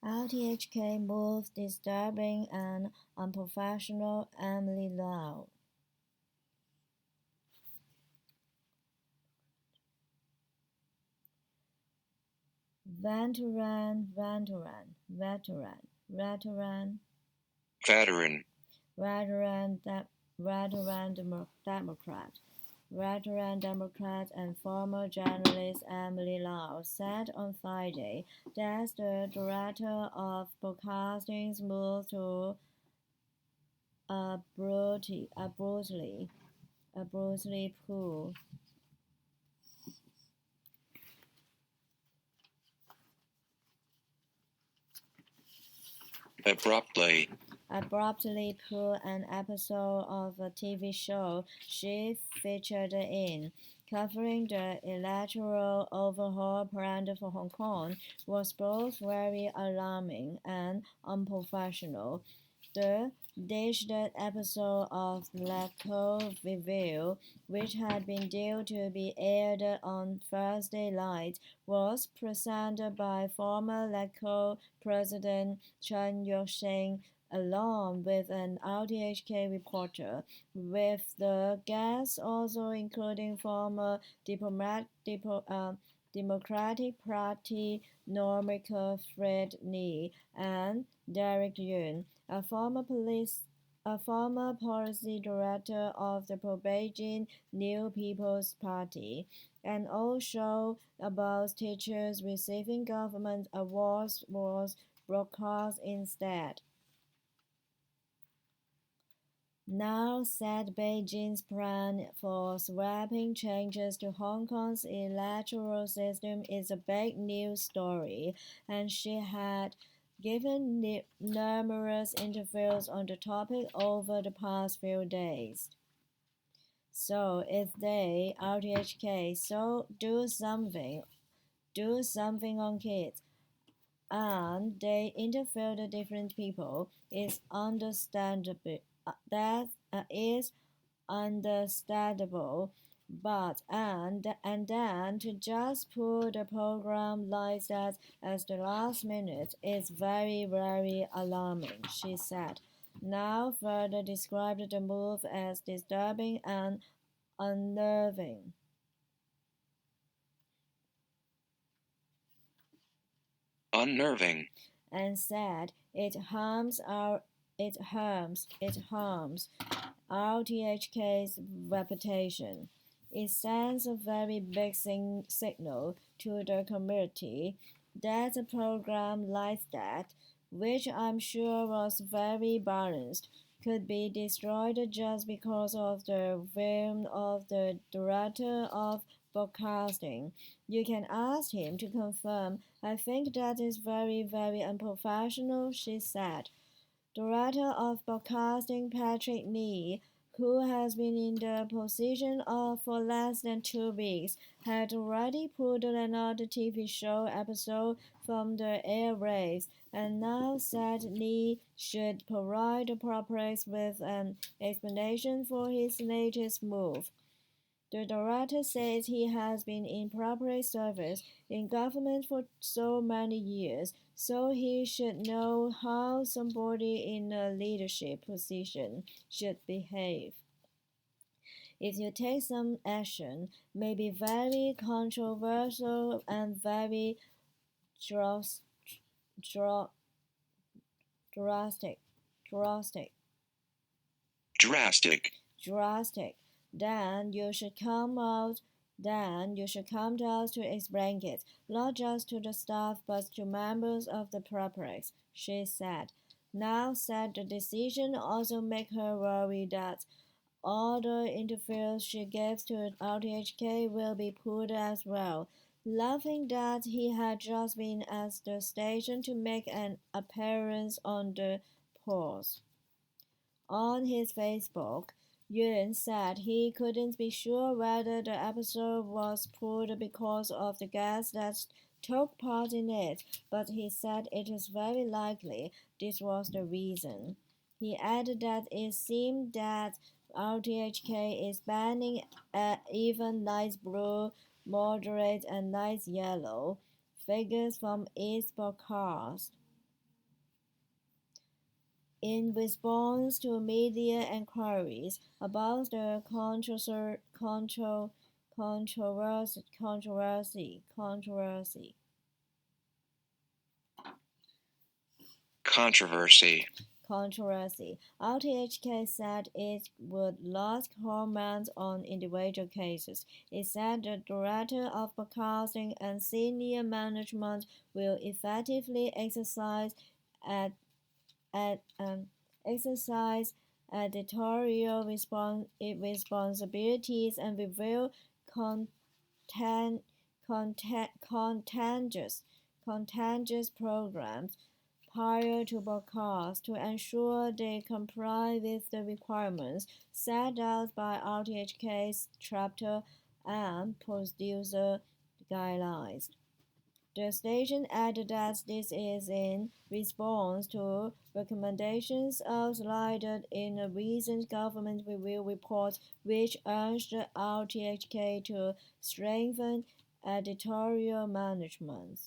rthk moves disturbing and unprofessional Emily Lau. Veteran Democrat and former journalist Emily Lau said on Friday that the director of broadcasting's move to abruptly pull abruptly pull an episode of a TV show she featured in, covering the electoral overhaul planned for Hong Kong, was both very alarming and unprofessional. The dished episode of Blacko Review, which had been due to be aired on Thursday night, was presented by former LACO President Chen Yuxing along with an rthk reporter, with the guests also including former Democratic Party lawmaker Fred Ni and Derek Yun, a former policy director of the pro-Beijing New People's Party, an old show about teachers receiving government awards was broadcast instead. Now said Beijing's plan for sweeping changes to Hong Kong's electoral system is a big news story, and she had given numerous interviews on the topic over the past few days. So if they, rthk, do something on kids, and they interview different people, it's understandable. That is understandable, but and then to just put the program like that at the last minute is very, very alarming, she said. Now further described the move as disturbing and unnerving. And said it harms rthk's reputation. It sends a very big signal to the community that a program like that, which I'm sure was very balanced, could be destroyed just because of the whim of the director of broadcasting. You can ask him to confirm. I think that is very, very unprofessional, she said. Director of Broadcasting Patrick Lee, who has been in the position for less than 2 weeks, had already pulled another TV show episode from the airwaves, and now said Lee should provide the public with an explanation for his latest move. The director says he has been in public service in government for so many years, so he should know how somebody in a leadership position should behave. If you take some action, may be very controversial and very drastic, then you should come out to explain it, not just to the staff but to members of the public, she said. Now said the decision also make her worry that all the interviews she gives to rthk will be pulled as well, laughing that he had just been at the station to make an appearance on the pause. On his Facebook, Yun said he couldn't be sure whether the episode was pulled because of the guests that took part in it, but he said it is very likely this was the reason. He added that it seemed that rthk is banning even light blue, moderate, and light yellow figures from its broadcast. In response to media inquiries about the controversy, RTHK said it would not comment on individual cases. It said the Director of Broadcasting and senior management will effectively exercise editorial responsibilities and review contentious programs prior to broadcast to ensure they comply with the requirements set out by RTHK's chapter and producer guidelines. The station added that this is in response to recommendations outlined in a recent government review report which urged RTHK to strengthen editorial management.